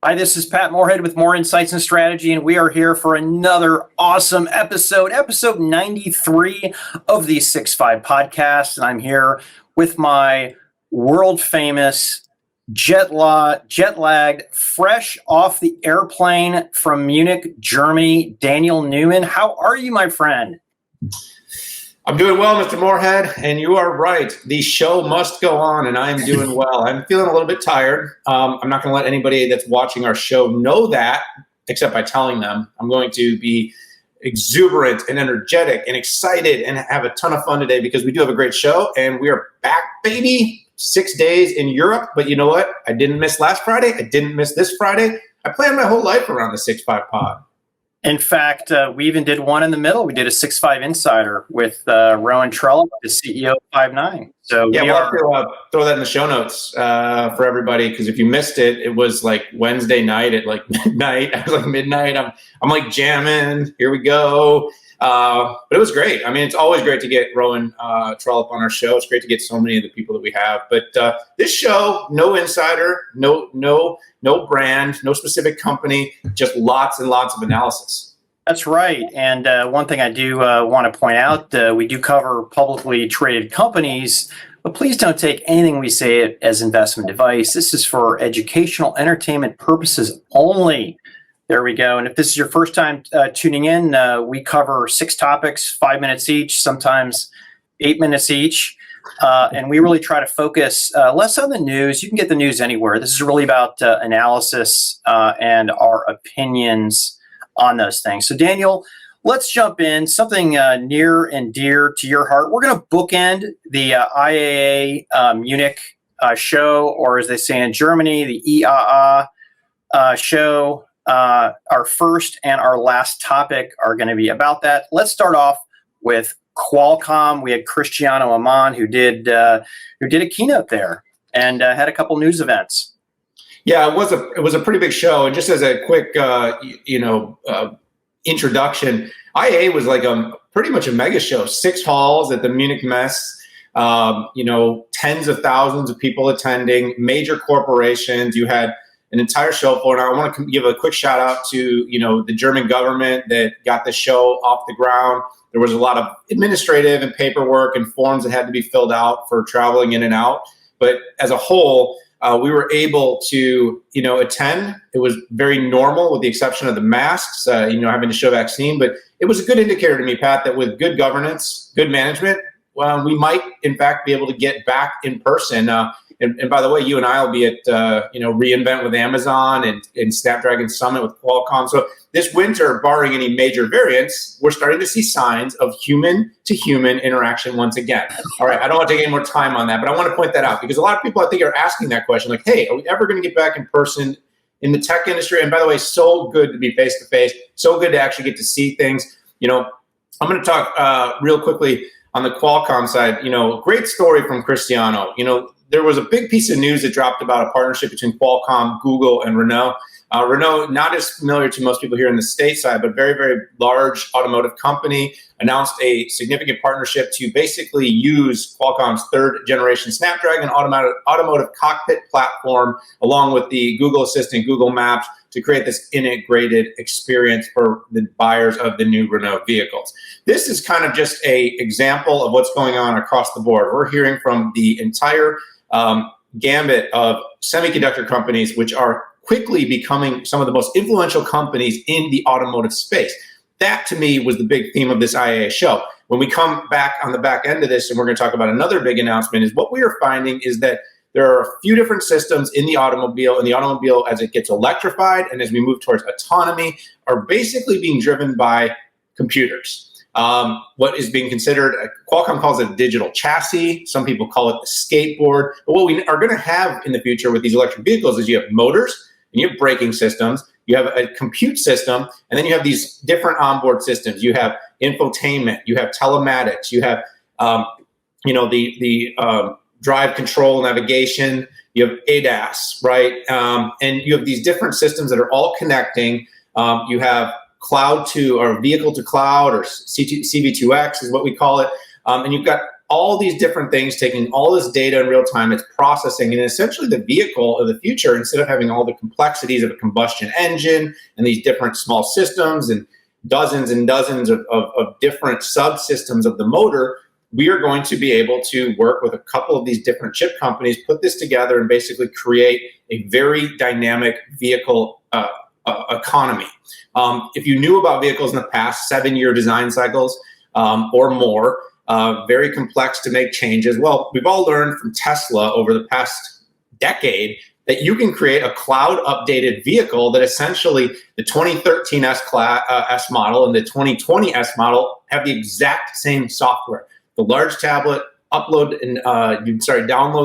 Hi, this is Pat Moorhead with Moor Insights Strategy, and we are here for another awesome episode 93 of the 6-5 podcast. And I'm here with my world-famous, jet-lagged, fresh off the airplane from Munich, Germany, Daniel Newman. How are you, my friend? I'm doing well, Mr. Moorhead, and you are right. The show must go on, and I am doing well. I'm feeling a little bit tired. I'm not going to let anybody that's watching our show know that, except by telling them. I'm going to be exuberant and energetic and excited and have a ton of fun today because we do have a great show, and we are back, baby. 6 days in Europe, but you know what? I didn't miss last Friday. I didn't miss this Friday. I planned my whole life around the 6-5 pod. In fact, we even did one in the middle. We did a 6-5 Insider with Rowan Trello, the CEO of 5-9. So yeah, we'll have to throw that in the show notes for everybody, because if you missed it, it was like Wednesday night at like midnight. I was like midnight. I'm like jamming. Here we go. But it was great. I mean, it's always great to get Rowan Trello on our show. It's great to get so many of the people that we have. But this show, no insider, no brand, no specific company, just lots and lots of analysis. That's right. And one thing I do want to point out, we do cover publicly traded companies, but please don't take anything we say as investment advice. This is for educational, entertainment purposes only. There we go. And if this is your first time tuning in, we cover 6 topics, 5 minutes each, sometimes 8 minutes each. And we really try to focus less on the news. You can get the news anywhere. This is really about analysis and our opinions on those things. So, Daniel, let's jump in. Something near and dear to your heart. We're going to bookend the IAA Munich show, or as they say in Germany, the IAA show. Our first and our last topic are going to be about that. Let's start off with Qualcomm. We had Cristiano Amon who did a keynote there and had a couple news events. Yeah, it was a pretty big show. And just as a quick introduction, IAA was like pretty much a mega show. 6 halls at the Munich Messe. Tens of thousands of people attending, major corporations. You had an entire show floor. And I want to give a quick shout out to, the German government that got the show off the ground. There was a lot of administrative and paperwork and forms that had to be filled out for traveling in and out. But as a whole, we were able to, attend. It was very normal with the exception of the masks, having to show vaccine. But it was a good indicator to me, Pat, that with good governance, good management, we might, in fact, be able to get back in person. And by the way, you and I will be at, reInvent with Amazon and Snapdragon Summit with Qualcomm. So this winter, barring any major variants, we're starting to see signs of human-to-human interaction once again. All right, I don't want to take any more time on that, but I want to point that out because a lot of people, I think, are asking that question, like, hey, are we ever going to get back in person in the tech industry? And by the way, so good to be face-to-face, so good to actually get to see things. I'm going to talk real quickly on the Qualcomm side. Great story from Cristiano. There was a big piece of news that dropped about a partnership between Qualcomm, Google, and Renault. Renault, not as familiar to most people here in the stateside, but very, very large automotive company, announced a significant partnership to basically use Qualcomm's 3rd generation Snapdragon automotive cockpit platform, along with the Google Assistant, Google Maps, to create this integrated experience for the buyers of the new Renault vehicles. This is kind of just an example of what's going on across the board. We're hearing from the entire gambit of semiconductor companies, which are quickly becoming some of the most influential companies in the automotive space. That, to me, was the big theme of this IAA show. When we come back on the back end of this, and we're going to talk about another big announcement, is what we are finding is that there are a few different systems in the automobile as it gets electrified and as we move towards autonomy are basically being driven by computers. What is being considered, Qualcomm calls it a digital chassis. Some people call it a skateboard. But what we are going to have in the future with these electric vehicles is you have motors and you have braking systems, you have a compute system, and then you have these different onboard systems. You have infotainment, you have telematics, you have the drive control navigation, you have ADAS, right? And you have these different systems that are all connecting. You have cloud to or vehicle to cloud, or CV2X is what we call it. And you've got all these different things, taking all this data in real time, it's processing, and essentially the vehicle of the future, instead of having all the complexities of a combustion engine and these different small systems and dozens of different subsystems of the motor, we are going to be able to work with a couple of these different chip companies, put this together, and basically create a very dynamic vehicle economy. If you knew about vehicles in the past, 7-year design cycles or more, very complex to make changes. Well, we've all learned from Tesla over the past decade that you can create a cloud updated vehicle that essentially the 2013 S model and the 2020 S model have the exact same software. The large tablet, download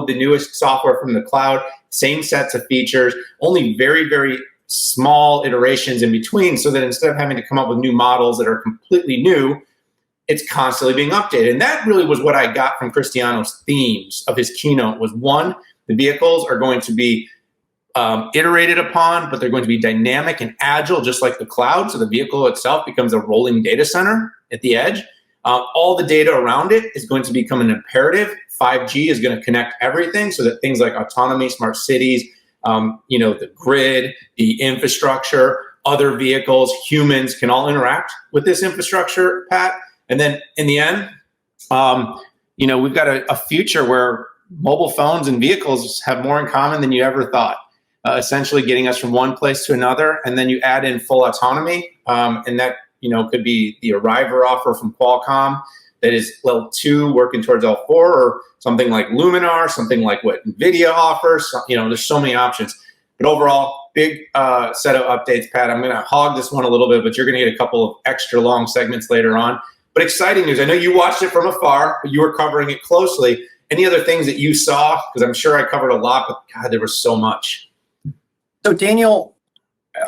the newest software from the cloud, same sets of features, only very, very small iterations in between, so that instead of having to come up with new models that are completely new, it's constantly being updated. And that really was what I got from Cristiano's themes of his keynote was, one, the vehicles are going to be iterated upon, but they're going to be dynamic and agile, just like the cloud. So the vehicle itself becomes a rolling data center at the edge. All the data around it is going to become an imperative. 5G is going to connect everything so that things like autonomy, smart cities, the grid, the infrastructure, other vehicles, humans can all interact with this infrastructure, Pat. And then in the end, we've got a future where mobile phones and vehicles have more in common than you ever thought, essentially getting us from one place to another. And then you add in full autonomy, and that could be the Arriver offer from Qualcomm that is level 2 working towards L4, or something like Luminar, something like what NVIDIA offers. There's so many options. But overall, big set of updates, Pat. I'm going to hog this one a little bit, but you're going to get a couple of extra long segments later on. But exciting news. I know you watched it from afar, but you were covering it closely. Any other things that you saw? Because I'm sure I covered a lot, but God, there was so much. So Daniel,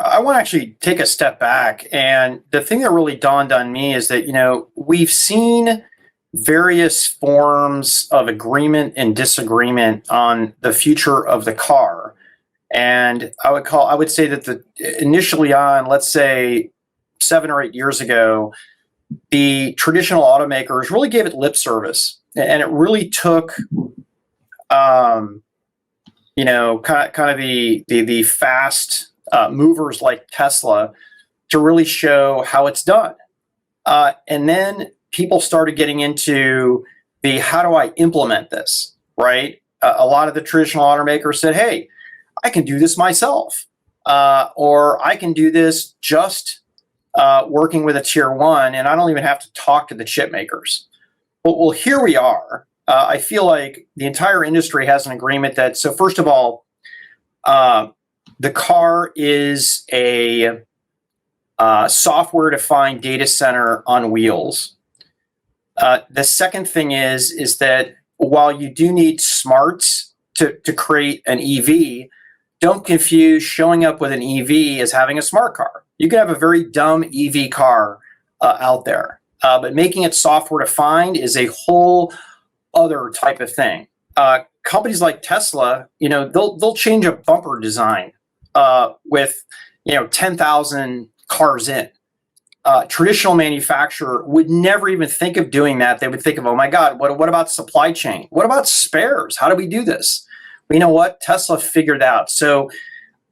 I want to actually take a step back. And the thing that really dawned on me is that, we've seen various forms of agreement and disagreement on the future of the car. And I would say that initially on, let's say 7 or 8 years ago, the traditional automakers really gave it lip service. And it really took, kind of the fast movers like Tesla to really show how it's done. And then people started getting into how do I implement this, right? A lot of the traditional automakers said, hey, I can do this myself, or I can do this just working with a tier 1, and I don't even have to talk to the chip makers. Well, here we are. I feel like the entire industry has an agreement that, so first of all, the car is a software-defined data center on wheels. The second thing is that while you do need smarts to create an EV, don't confuse showing up with an EV as having a smart car. You can have a very dumb EV car out there, but making it software-defined is a whole other type of thing. Companies like Tesla, they'll change a bumper design with 10,000 cars in. Traditional manufacturer would never even think of doing that. They would think of, oh my God, what about supply chain? What about spares? How do we do this? But you know what? Tesla figured out. So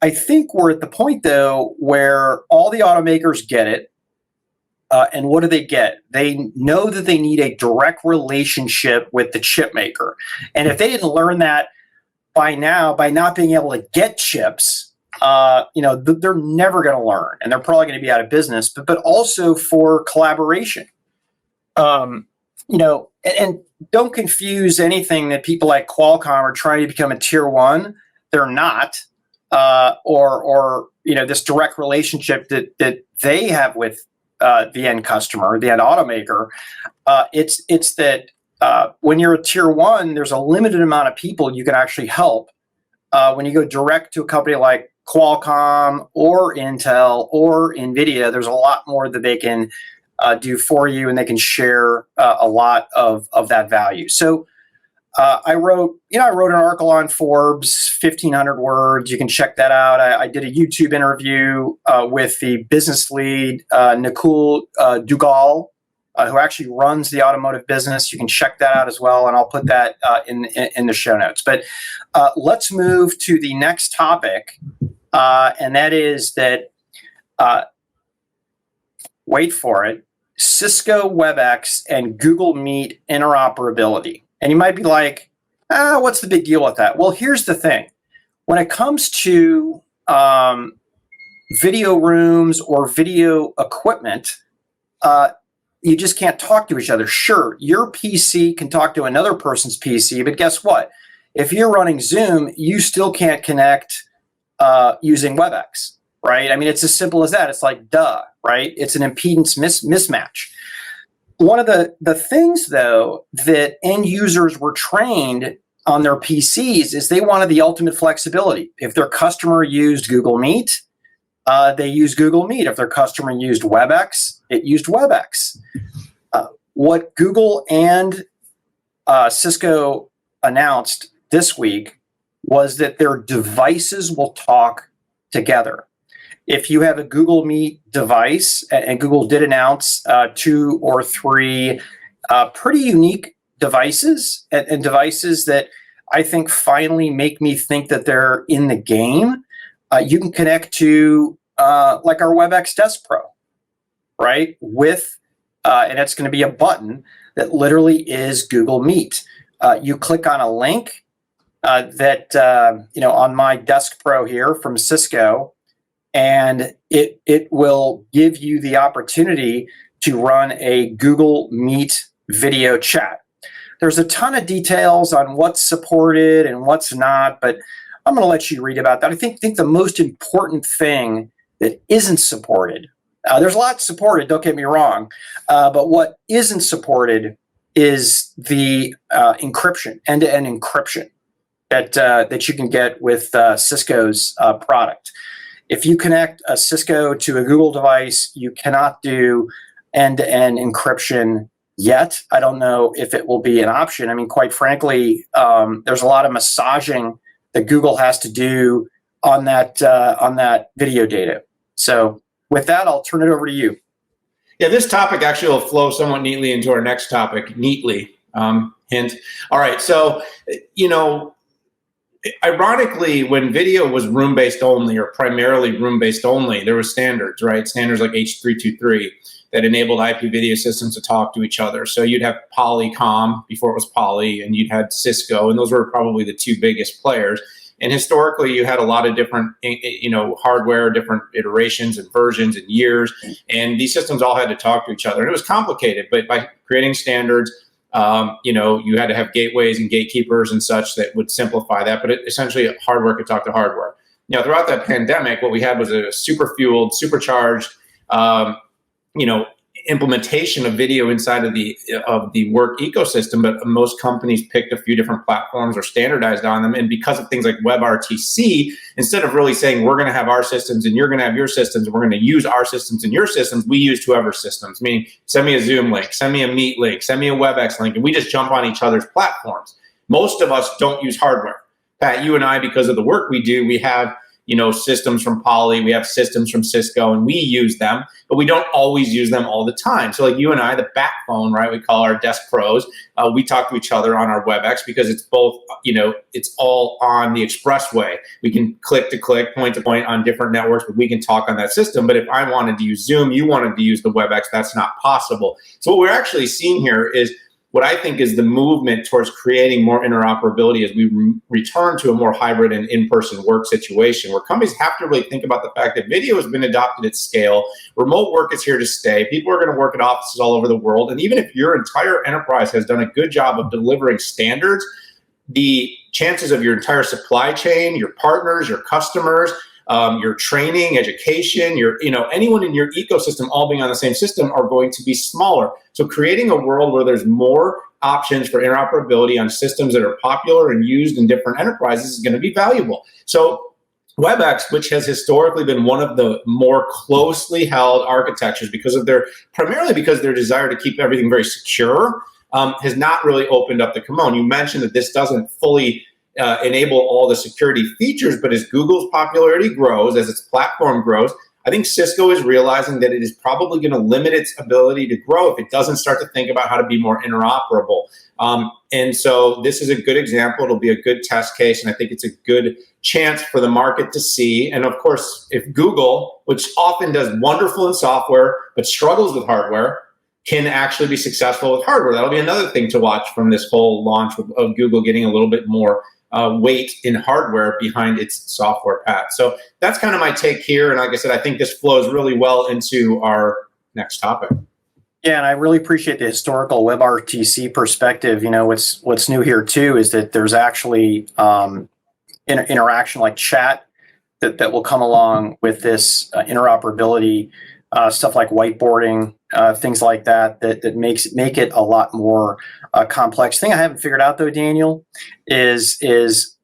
I think we're at the point, though, where all the automakers get it. And what do they get? They know that they need a direct relationship with the chip maker. And if they didn't learn that by now, by not being able to get chips, they're never going to learn, and they're probably going to be out of business. But also for collaboration, and don't confuse anything that people like Qualcomm are trying to become a tier 1. They're not, or this direct relationship that they have with the end customer, the end automaker. It's that when you're a tier 1, there's a limited amount of people you can actually help. When you go direct to a company like Qualcomm or Intel or NVIDIA, there's a lot more that they can do for you, and they can share a lot of that value. So I wrote an article on Forbes, 1,500 words. You can check that out. I did a YouTube interview with the business lead, Nakul Dugal, who actually runs the automotive business. You can check that out as well, and I'll put that in the show notes. But let's move to the next topic, and that is that, wait for it, Cisco Webex and Google Meet interoperability. And you might be like, what's the big deal with that? Well, here's the thing. When it comes to video rooms or video equipment, you just can't talk to each other. Sure, your PC can talk to another person's PC, but guess what? If you're running Zoom, you still can't connect using Webex, right? I mean, it's as simple as that. It's like, duh, right? It's an impedance mismatch. One of the things, though, that end users were trained on their PCs is they wanted the ultimate flexibility. If their customer used Google Meet, they used Google Meet. If their customer used Webex, it used Webex. What Google and Cisco announced this week was that their devices will talk together. If you have a Google Meet device, and Google did announce 2 or 3 pretty unique devices, and devices that I think finally make me think that they're in the game, you can connect to like our Webex Desk Pro, right? With, and it's going to be a button that literally is Google Meet. You click on a link that, on my Desk Pro here from Cisco, and it will give you the opportunity to run a Google Meet video chat. There's a ton of details on what's supported and what's not, but I'm going to let you read about that. I think the most important thing that isn't supported, there's a lot supported, don't get me wrong, but what isn't supported is the encryption, end-to-end encryption that you can get with Cisco's product. If you connect a Cisco to a Google device, you cannot do end-to-end encryption yet. I don't know if it will be an option. I mean, quite frankly, there's a lot of massaging that Google has to do on that video data. So with that, I'll turn it over to you. Yeah, this topic actually will flow somewhat neatly into our next topic, neatly, hint. All right, so, ironically, when video was room-based only or primarily room-based only, there were standards, right? Standards like H.323 that enabled IP video systems to talk to each other. So you'd have Polycom before it was Poly, and you'd had Cisco, and those were probably the 2 biggest players. And historically, you had a lot of different, hardware, different iterations and versions and years, and these systems all had to talk to each other. And it was complicated, but by creating standards, you had to have gateways and gatekeepers and such that would simplify that. But essentially, hardware could talk to hardware. Throughout that pandemic, what we had was a super-fueled, supercharged, implementation of video inside of the work ecosystem, but most companies picked a few different platforms or standardized on them. And because of things like WebRTC, instead of really saying we're going to have our systems and you're going to have your systems, and we're going to use our systems and your systems, we used whoever's systems. Meaning, send me a Zoom link, send me a Meet link, send me a Webex link, and we just jump on each other's platforms. Most of us don't use hardware. Pat, you and I, because of the work we do, we have systems from Poly, we have systems from Cisco, and we use them, but we don't always use them all the time. So like you and I, the backbone, right, we call our Desk Pros, we talk to each other on our Webex because it's both, it's all on the expressway. We can click to click, point to point on different networks, but we can talk on that system. But if I wanted to use Zoom, you wanted to use the Webex, that's not possible. So what we're actually seeing here is what I think is the movement towards creating more interoperability as we return to a more hybrid and in-person work situation, where companies have to really think about the fact that video has been adopted at scale. Remote work is here to stay. People are going to work at offices all over the world. And even if your entire enterprise has done a good job of delivering standards, the chances of your entire supply chain, your partners, your customers, your training, education, anyone in your ecosystem all being on the same system are going to be smaller. So creating a world where there's more options for interoperability on systems that are popular and used in different enterprises is going to be valuable. So Webex, which has historically been one of the more closely held architectures primarily because their desire to keep everything very secure, has not really opened up the kimono. You mentioned that this doesn't fully enable all the security features, but as Google's popularity grows, as its platform grows, I think Cisco is realizing that it is probably going to limit its ability to grow if it doesn't start to think about how to be more interoperable. And so this is a good example. It'll be a good test case, and I think it's a good chance for the market to see. And of course, if Google, which often does wonderful in software but struggles with hardware, can actually be successful with hardware, that'll be another thing to watch from this whole launch of Google getting a little bit more weight in hardware behind its software path. So that's kind of my take here. And like I said, I think this flows really well into our next topic. Yeah, and I really appreciate the historical WebRTC perspective. You know, what's new here too is that there's actually interaction like chat that will come along with this interoperability, stuff like whiteboarding, things like that make it a lot more complex. Thing I haven't figured out though, Daniel, is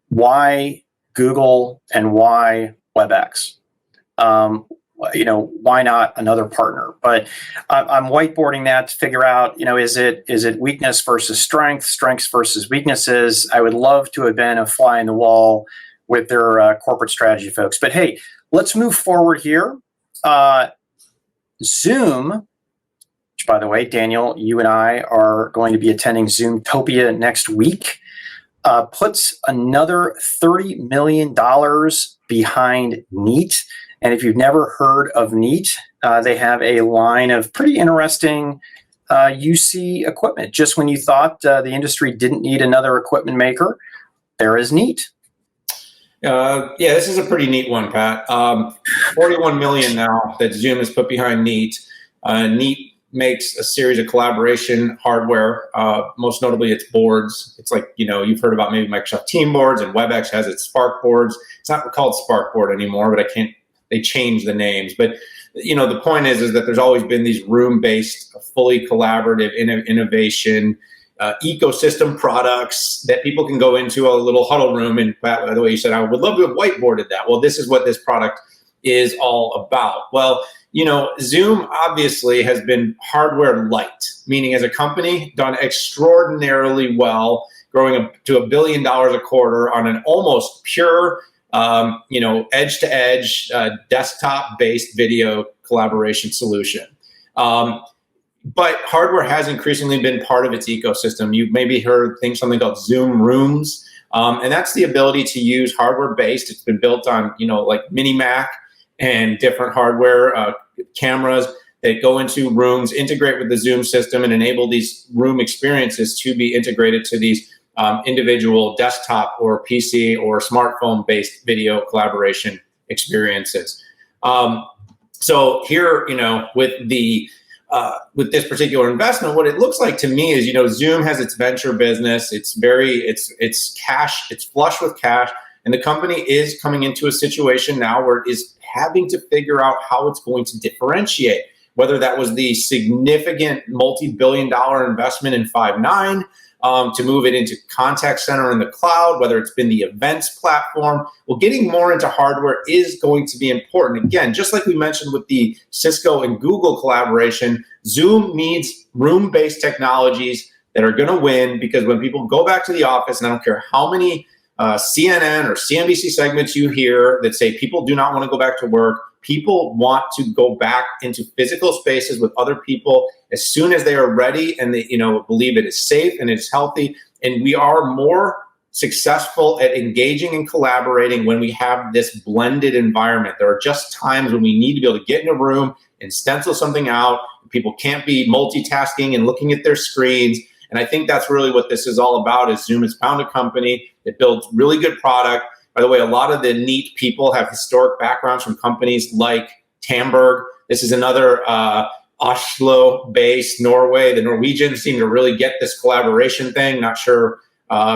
why Google and why Webex. You know, why not another partner? But I'm whiteboarding that to figure out, you know, is it weakness versus strength, strengths versus weaknesses? I would love to have been a fly in the wall with their corporate strategy folks. But hey, let's move forward here. Zoom, which by the way, Daniel, you and I are going to be attending Zoomtopia next week, puts another $30 million behind Neat. And if you've never heard of Neat, they have a line of pretty interesting UC equipment. Just when you thought the industry didn't need another equipment maker, there is Neat. Yeah, this is a pretty neat one, Pat. 41 million now that Zoom has put behind Neat. Neat makes a series of collaboration hardware, most notably its boards. It's like, you know, you've heard about maybe Microsoft Team boards, and Webex has its Spark boards. It's not called Spark board anymore, but they changed the names. But, you know, the point is that there's always been these room-based, fully collaborative innovation ecosystem products that people can go into a little huddle room. And by the way, you said, I would love to have whiteboarded that. Well, this is what this product is all about. Well, you know, Zoom obviously has been hardware light, meaning as a company done extraordinarily well, growing up to $1 billion a quarter on an almost pure, you know, edge-to-edge, desktop-based video collaboration solution. But hardware has increasingly been part of its ecosystem. You've maybe heard something called Zoom Rooms, and that's the ability to use hardware-based. It's been built on, you know, like Mini Mac and different hardware cameras that go into rooms, integrate with the Zoom system, and enable these room experiences to be integrated to these individual desktop or PC or smartphone-based video collaboration experiences. So here, you know, with this particular investment, what it looks like to me is, you know, Zoom has its venture business. It's cash. It's flush with cash, and the company is coming into a situation now where it is having to figure out how it's going to differentiate. Whether that was the significant multi-billion-dollar investment in Five9 to move it into contact center in the cloud, whether it's been the events platform. Well, getting more into hardware is going to be important. Again, just like we mentioned with the Cisco and Google collaboration, Zoom needs room-based technologies that are going to win, because when people go back to the office, and I don't care how many CNN or CNBC segments you hear that say people do not want to go back to work, people want to go back into physical spaces with other people as soon as they are ready and they, you know, believe it is safe and it's healthy. And we are more successful at engaging and collaborating when we have this blended environment. There are just times when we need to be able to get in a room and stencil something out. People can't be multitasking and looking at their screens. And I think that's really what this is all about. Is Zoom has found a company that builds really good product. By the way, a lot of the Neat people have historic backgrounds from companies like Tamberg. This is another Oslo-based Norway. The Norwegians seem to really get this collaboration thing. Not sure,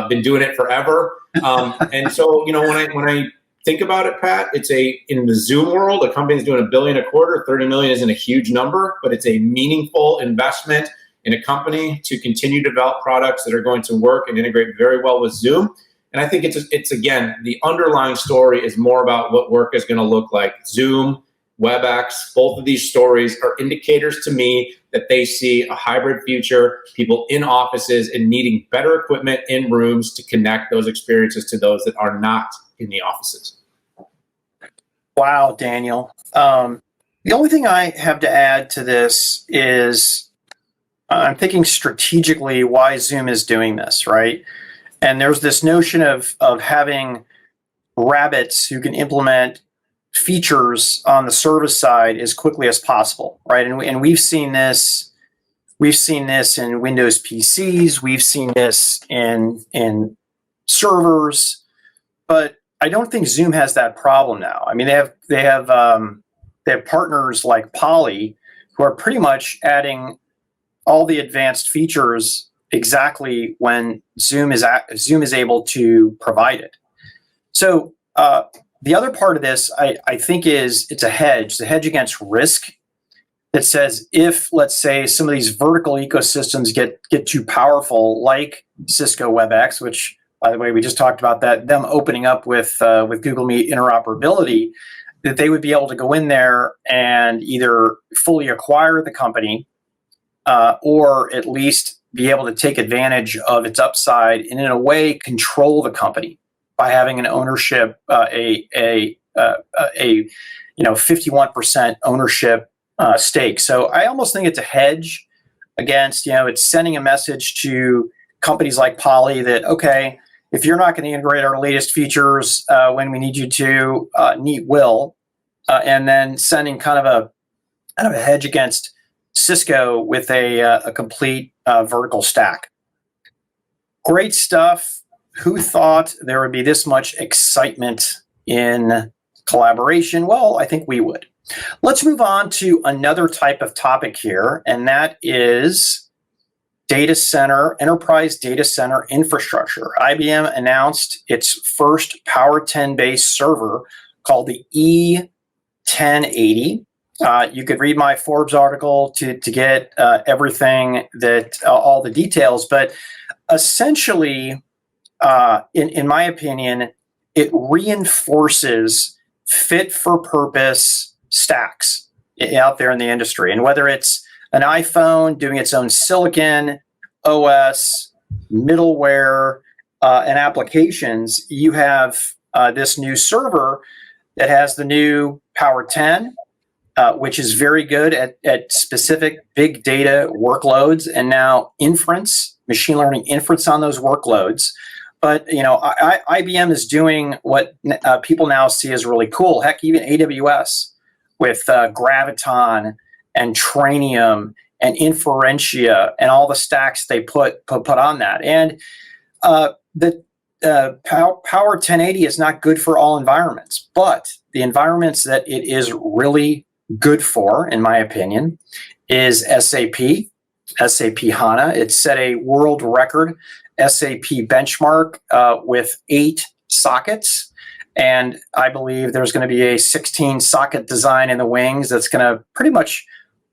been doing it forever. And so, you know, when I think about it, Pat, it's in the Zoom world, a company's doing $1 billion a quarter. 30 million isn't a huge number, but it's a meaningful investment in a company to continue to develop products that are going to work and integrate very well with Zoom. And I think it's again, the underlying story is more about what work is going to look like. Zoom, Webex, both of these stories are indicators to me that they see a hybrid future, people in offices and needing better equipment in rooms to connect those experiences to those that are not in the offices. Wow, Daniel. The only thing I have to add to this is I'm thinking strategically why Zoom is doing this, right? And there's this notion of having rabbits who can implement features on the service side as quickly as possible, right? And we've seen this. We've seen this in Windows PCs. We've seen this in servers, but I don't think Zoom has that problem now. I mean, they have partners like Poly who are pretty much adding all the advanced features exactly when Zoom is able to provide it. So the other part of this, I think, is it's a hedge against risk that says if, let's say, some of these vertical ecosystems get too powerful, like Cisco Webex, which, by the way, we just talked about that, them opening up with Google Meet interoperability, that they would be able to go in there and either fully acquire the company or at least be able to take advantage of its upside and, in a way, control the company by having an ownership, a 51% ownership stake. So I almost think it's a hedge against, it's sending a message to companies like Poly that, okay, if you're not going to integrate our latest features when we need you to, Neat will, and then sending kind of a hedge against Cisco with a complete vertical stack. Great stuff. Who thought there would be this much excitement in collaboration? Well, I think we would. Let's move on to another type of topic here, and that is enterprise data center infrastructure. IBM announced its first Power 10-based server called the E1080. You could read my Forbes article to get everything all the details, but essentially, in my opinion, it reinforces fit-for-purpose stacks out there in the industry. And whether it's an iPhone doing its own silicon, OS, middleware, and applications, you have this new server that has the new Power 10, which is very good at specific big data workloads, and now machine learning inference on those workloads. But IBM is doing what people now see as really cool. Heck, even AWS with Graviton and Trainium and Inferentia and all the stacks they put on that. And the Power 1080 is not good for all environments, but the environments that it is really good for, in my opinion, is SAP HANA. It set a world record SAP benchmark with 8 sockets. And I believe there's going to be a 16 socket design in the wings that's going to pretty much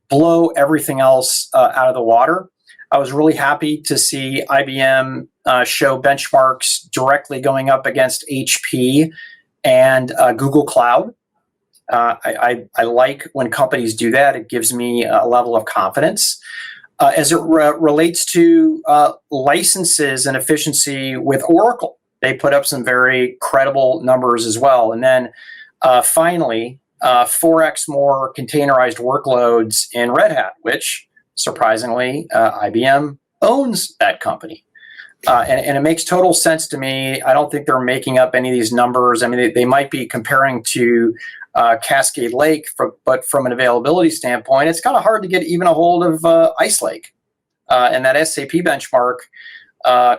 blow everything else out of the water. I was really happy to see IBM show benchmarks directly going up against HP and Google Cloud. I like when companies do that. It gives me a level of confidence. As it relates to licenses and efficiency with Oracle, they put up some very credible numbers as well. And then finally, 4x more containerized workloads in Red Hat, which surprisingly, IBM owns that company. And it makes total sense to me. I don't think they're making up any of these numbers. I mean, they might be comparing to Cascade Lake, but from an availability standpoint, it's kind of hard to get even a hold of Ice Lake. And that SAP benchmark,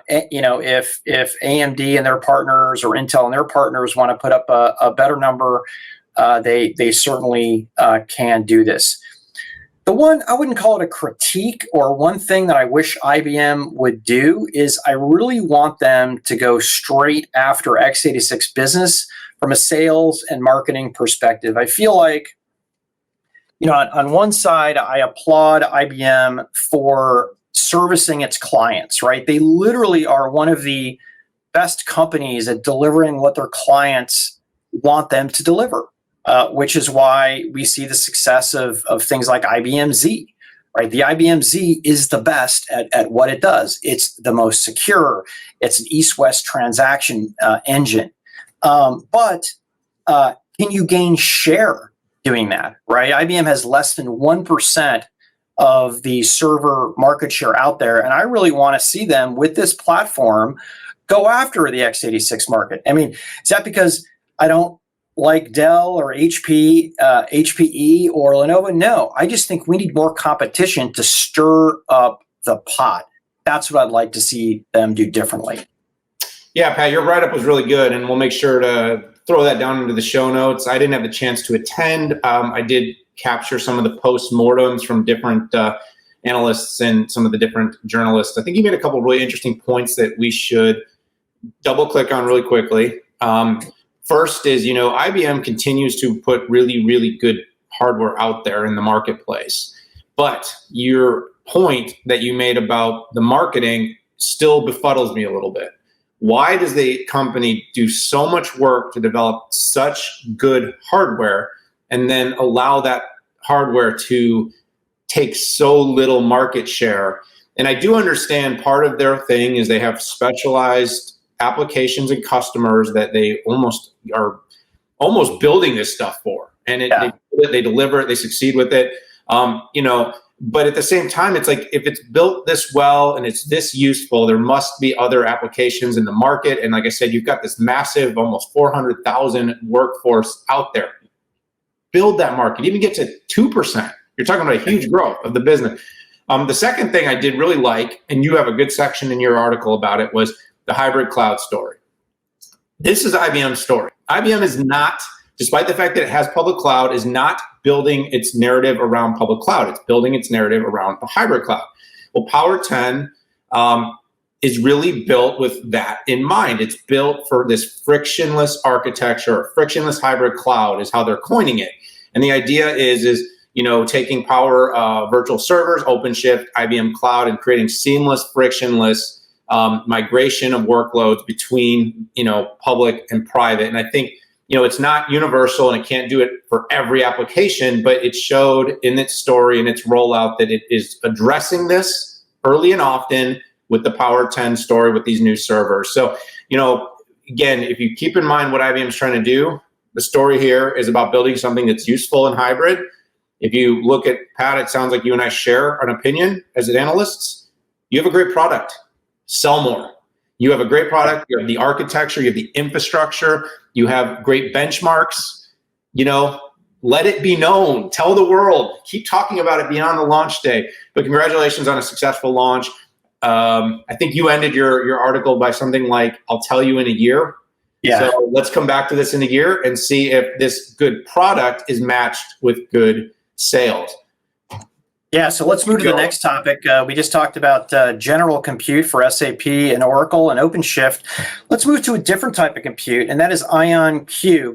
if AMD and their partners or Intel and their partners want to put up a better number, they certainly can do this. The one, I wouldn't call it a critique, or one thing that I wish IBM would do is I really want them to go straight after x86 business from a sales and marketing perspective. I feel like, on one side, I applaud IBM for servicing its clients, right? They literally are one of the best companies at delivering what their clients want them to deliver. Which is why we see the success of things like IBM Z, right? The IBM Z is the best at what it does. It's the most secure. It's an east-west transaction engine. But can can you gain share doing that, right? IBM has less than 1% of the server market share out there. And I really want to see them with this platform go after the x86 market. I mean, is that because I don't like Dell or HPE or Lenovo? No, I just think we need more competition to stir up the pot. That's what I'd like to see them do differently. Yeah, Pat, your write-up was really good, and we'll make sure to throw that down into the show notes. I didn't have the chance to attend. I did capture some of the post-mortems from different analysts and some of the different journalists. I think you made a couple of really interesting points that we should double-click on really quickly. First is, IBM continues to put really, really good hardware out there in the marketplace. But your point that you made about the marketing still befuddles me a little bit. Why does the company do so much work to develop such good hardware and then allow that hardware to take so little market share? And I do understand part of their thing is they have specialized applications and customers that they are almost building this stuff for, and they deliver it, they succeed with it. But at the same time, it's like, if it's built this well and it's this useful, there must be other applications in the market. And like I said, you've got this massive, almost 400,000 workforce out there. Build that market, even get to 2%. You're talking about a huge growth of the business. The second thing I did really like, and you have a good section in your article about it, was the hybrid cloud story. This is IBM's story. IBM is not, despite the fact that it has public cloud, is not building its narrative around public cloud. It's building its narrative around the hybrid cloud. Well, Power 10 is really built with that in mind. It's built for this frictionless architecture, or frictionless hybrid cloud is how they're coining it. And the idea is taking Power virtual servers, OpenShift, IBM Cloud, and creating seamless, frictionless migration of workloads between, public and private. And I think, it's not universal and it can't do it for every application, but it showed in its story and its rollout that it is addressing this early and often with the Power 10 story with these new servers. So, again, if you keep in mind what IBM is trying to do, the story here is about building something that's useful and hybrid. If you look at Pat, it sounds like you and I share an opinion as analysts. You have a great product. Sell more. You have a great product. You have the architecture. You have the infrastructure. You have great benchmarks. Let it be known. Tell the world. Keep talking about it beyond the launch day. But congratulations on a successful launch. I think you ended your article by something like, "I'll tell you in a year." Yeah. So let's come back to this in a year and see if this good product is matched with good sales. Yeah, so let's move to the next topic. We just talked about general compute for SAP and Oracle and OpenShift. Let's move to a different type of compute, and that is IonQ.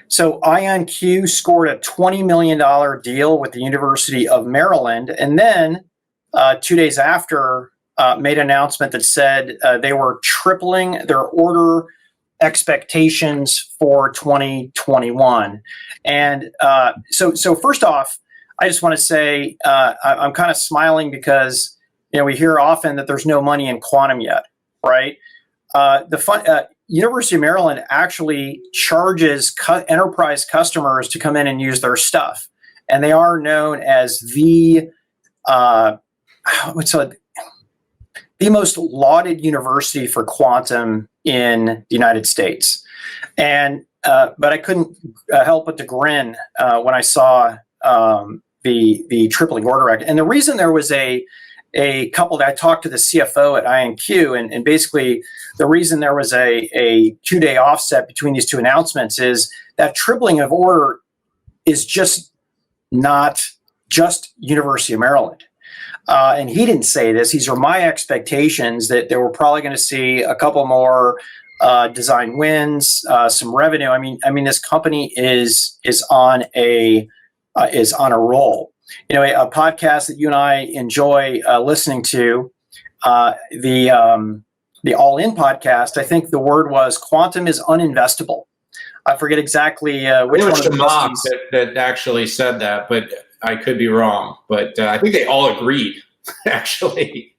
So IonQ scored a $20 million deal with the University of Maryland, and then 2 days after, made an announcement that said they were tripling their order expectations for 2021. And so first off, I just want to say I'm kind of smiling because we hear often that there's no money in quantum yet, right? University of Maryland actually charges enterprise customers to come in and use their stuff, and they are known as the most lauded university for quantum in the United States. And but I couldn't help but to grin when I saw the tripling order act. And the reason there was a couple that I talked to the CFO at IonQ, and basically the reason there was a 2-day offset between these two announcements is that tripling of order is just not just University of Maryland. And he didn't say this. These are my expectations that they were probably going to see a couple more design wins, some revenue. I mean, this company is on a roll. A podcast that you and I enjoy listening to, the All In podcast. I think the word was quantum is uninvestable. I forget exactly which one of the mob that actually said that, but I could be wrong. But I think they all agreed, actually.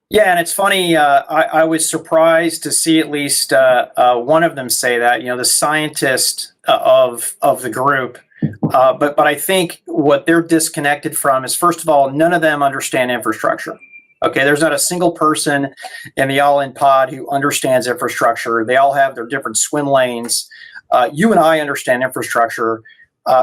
Yeah, and it's funny. I was surprised to see at least one of them say that. The scientist of the group. But I think what they're disconnected from is, first of all, none of them understand infrastructure. Okay, there's not a single person in the All-In pod who understands infrastructure. They all have their different swim lanes. You and I understand infrastructure.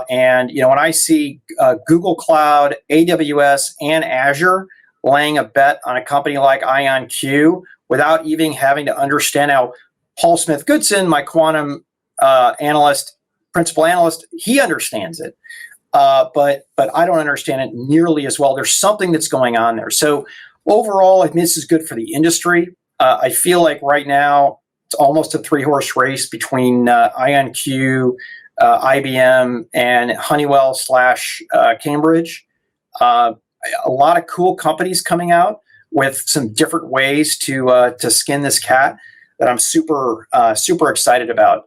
And when I see Google Cloud, AWS, and Azure laying a bet on a company like IonQ without even having to understand how Paul Smith-Goodson, my quantum principal analyst, he understands it. But I don't understand it nearly as well. There's something that's going on there. So overall, I think this is good for the industry. I feel like right now it's almost a three-horse race between IonQ, IBM, and Honeywell / Cambridge. A lot of cool companies coming out with some different ways to skin this cat that I'm super excited about.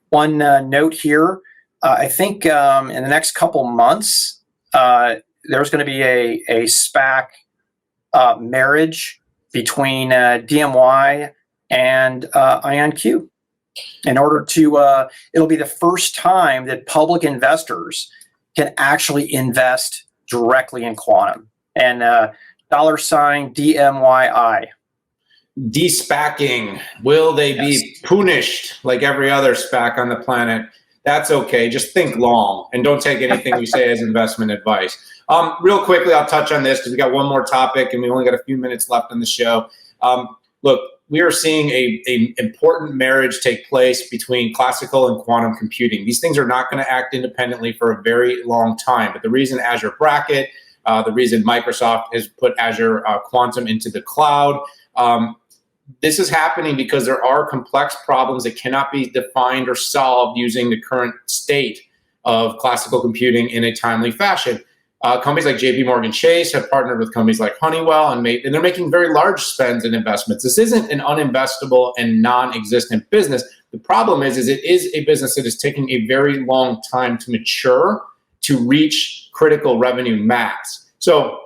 One note here, I think in the next couple months, there's going to be a SPAC marriage between DMYI and IonQ. In order to, it'll be the first time that public investors can actually invest directly in quantum. And $ DMYI. De-SPACing. Will they be punished like every other SPAC on the planet? That's okay. Just think long and don't take anything we say as investment advice. Real quickly, I'll touch on this because we got one more topic and we only got a few minutes left on the show. Look, we are seeing a important marriage take place between classical and quantum computing. These things are not going to act independently for a very long time. But the reason Azure Bracket, the reason Microsoft has put Azure Quantum into the cloud, this is happening because there are complex problems that cannot be defined or solved using the current state of classical computing in a timely fashion. Companies like JP Morgan Chase have partnered with companies like Honeywell, and they're making very large spends and investments. This isn't an uninvestable and non-existent business. The problem is it is a business that is taking a very long time to mature to reach critical revenue mass. So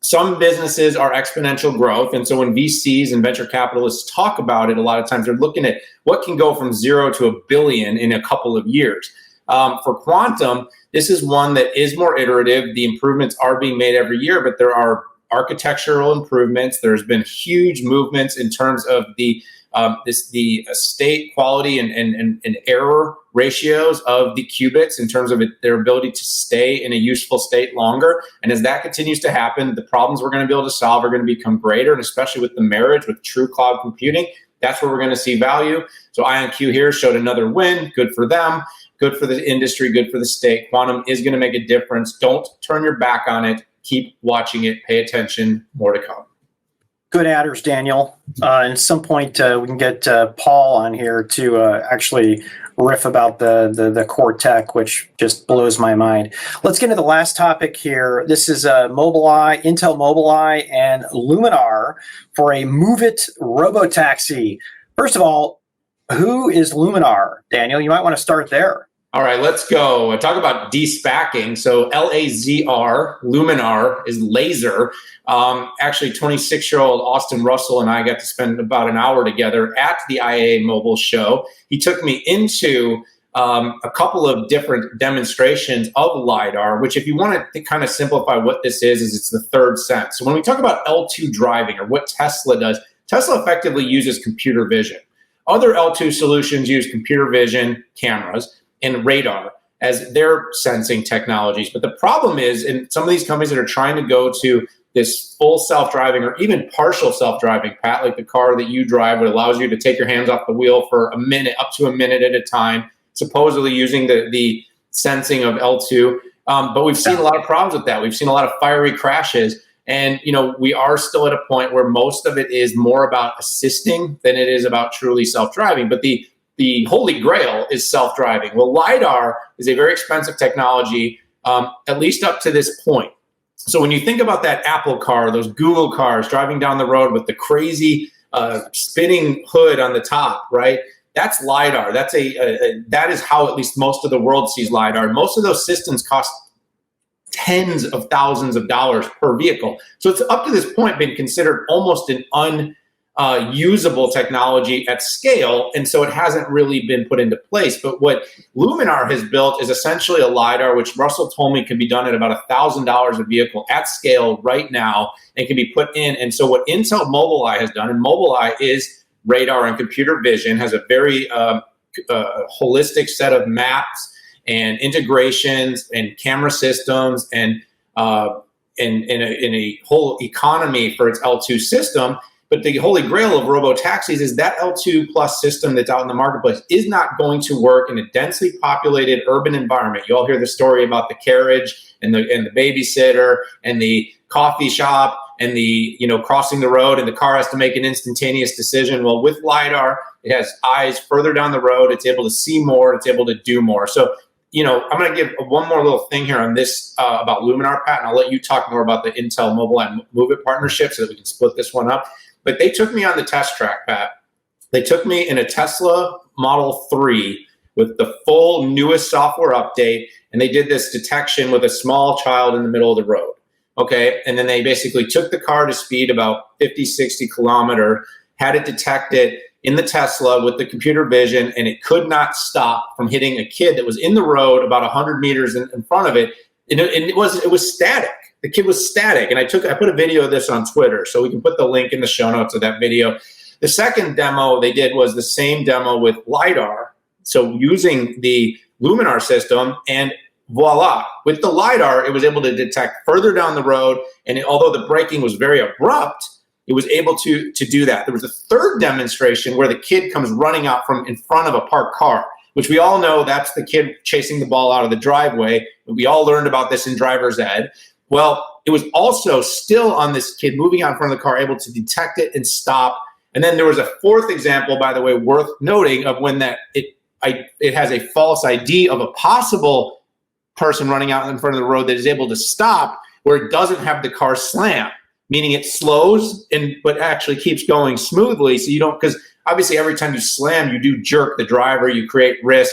some businesses are exponential growth. And so when VCs and venture capitalists talk about it, a lot of times they're looking at what can go from 0 to $1 billion in a couple of years. For quantum, this is one that is more iterative. The improvements are being made every year, but there are architectural improvements. There's been huge movements in terms of the state quality and error ratios of the qubits in terms of their ability to stay in a useful state longer. And as that continues to happen, the problems we're going to be able to solve are going to become greater, and especially with the marriage with true cloud computing, that's where we're going to see value. So IonQ here showed another win. Good for them. Good for the industry, good for the state. Quantum is going to make a difference. Don't turn your back on it. Keep watching it. Pay attention. More to come. Good adders, Daniel. And at some point, we can get Paul on here to actually riff about the core tech, which just blows my mind. Let's get into the last topic here. This is Mobileye, Intel Mobileye, and Luminar for a Moovit Robotaxi. First of all, who is Luminar? Daniel, you might want to start there. All right, let's go. Talk about de-SPACing. So LAZR, Luminar, is laser. Actually, 26-year-old Austin Russell and I got to spend about an hour together at the IAA mobile show. He took me into a couple of different demonstrations of LiDAR, which if you want to kind of simplify what this is it's the third sense. So when we talk about L2 driving or what Tesla does, Tesla effectively uses computer vision. Other L2 solutions use computer vision, cameras, and radar as their sensing technologies. But the problem is, in some of these companies that are trying to go to this full self-driving or even partial self-driving, Pat, like the car that you drive, that allows you to take your hands off the wheel for a minute, up to a minute at a time, supposedly using the sensing of L2. But we've seen a lot of problems with that. We've seen a lot of fiery crashes. And, we are still at a point where most of it is more about assisting than it is about truly self-driving. But the holy grail is self-driving. Well, LiDAR is a very expensive technology, at least up to this point. So when you think about that Apple car, those Google cars driving down the road with the crazy spinning hood on the top, right? That's LiDAR. That is how at least most of the world sees LiDAR. Most of those systems cost tens of thousands of dollars per vehicle. So it's up to this point been considered almost an usable technology at scale, and so it hasn't really been put into place. But what Luminar has built is essentially a LiDAR, which Russell told me can be done at about $1,000 a vehicle at scale right now and can be put in. And so what Intel Mobileye has done, and Mobileye is radar and computer vision, has a very holistic set of maps and integrations and camera systems and in a whole economy for its L2 system. But the holy grail of robotaxis is that L2 plus system that's out in the marketplace is not going to work in a densely populated urban environment. You all hear the story about the carriage and the babysitter and the coffee shop and the crossing the road, and the car has to make an instantaneous decision. Well, with LiDAR, it has eyes further down the road. It's able to see more. It's able to do more. So, I'm going to give one more little thing here on this about Luminar, Pat, and I'll let you talk more about the Intel Mobileye and Moovit partnership so that we can split this one up. But they took me on the test track, Pat. They took me in a Tesla Model 3 with the full newest software update, and they did this detection with a small child in the middle of the road. Okay, and then they basically took the car to speed about 50, 60 kilometer, had it detected in the Tesla with the computer vision, and it could not stop from hitting a kid that was in the road about 100 meters in front of it. And it was static. The kid was static. And I put a video of this on Twitter, so we can put the link in the show notes of that video. The second demo they did was the same demo with LiDAR. So using the Luminar system, and voila, with the LiDAR, it was able to detect further down the road. And although the braking was very abrupt, it was able to do that. There was a third demonstration where the kid comes running out from in front of a parked car, which we all know that's the kid chasing the ball out of the driveway. We all learned about this in driver's ed. Well, it was also still on this kid moving out in front of the car, able to detect it and stop. And then there was a fourth example, by the way, worth noting, of when it has a false ID of a possible person running out in front of the road that is able to stop, where it doesn't have the car slam, meaning it slows but actually keeps going smoothly. So you don't, because obviously every time you slam, you do jerk the driver, you create risk.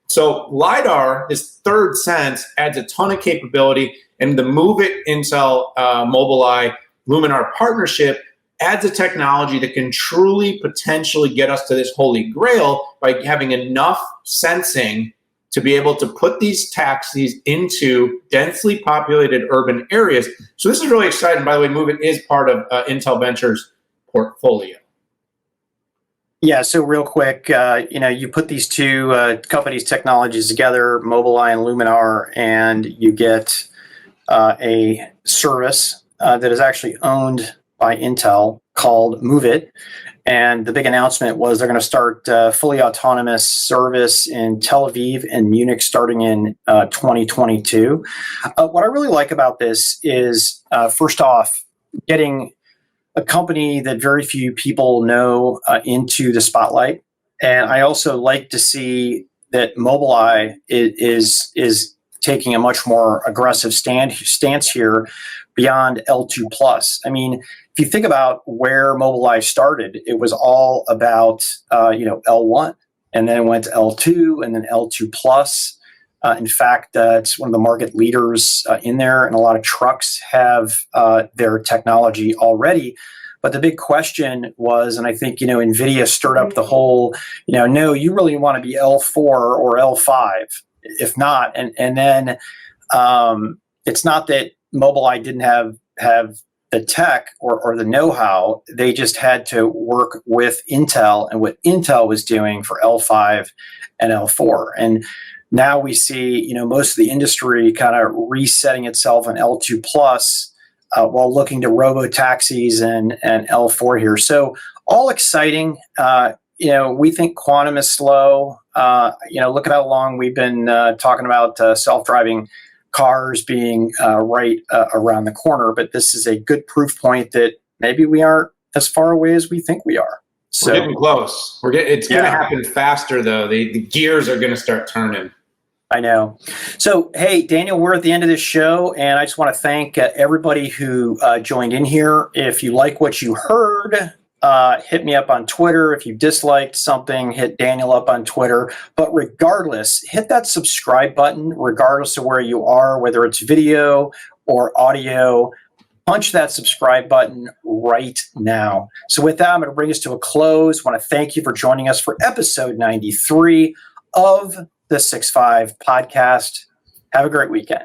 So LiDAR, this third sense, adds a ton of capability, and the Moovit Intel Mobileye Luminar partnership adds a technology that can truly potentially get us to this holy grail by having enough sensing to be able to put these taxis into densely populated urban areas. So this is really exciting. By the way, Moovit is part of Intel Ventures' portfolio. Yeah, so real quick, you put these two companies' technologies together, Mobileye and Luminar, and you get a service that is actually owned by Intel called Moovit. And the big announcement was they're going to start fully autonomous service in Tel Aviv and Munich starting in 2022. What I really like about this is, first off, getting a company that very few people know into the spotlight. And I also like to see that Mobileye is taking a much more aggressive stance here beyond L2+. I mean, if you think about where Mobileye started, it was all about L1, and then it went to L2, and then L2+. In fact, it's one of the market leaders in there, and a lot of trucks have their technology already. But the big question was, and I think NVIDIA stirred up the whole, no, you really want to be L4 or L5, if not, and then it's not that Mobileye didn't have the tech or the know-how. They just had to work with Intel and what Intel was doing for L5 and L4. And now we see, most of the industry kind of resetting itself in L2+, while looking to robotaxis and L4 here. So all exciting. We think quantum is slow. Look at how long we've been talking about self-driving cars being right around the corner, but this is a good proof point that maybe we aren't as far away as we think we are. So we're getting close. It's going to happen faster, though. The gears are going to start turning. I know. So, hey, Daniel, we're at the end of this show, and I just want to thank everybody who joined in here. If you like what you heard, hit me up on Twitter. If you disliked something, hit Daniel up on Twitter. But regardless, hit that subscribe button, regardless of where you are, whether it's video or audio. punch that subscribe button right now. So with that, I'm going to bring us to a close. I want to thank you for joining us for episode 93 of the 6-5 podcast. Have a great weekend.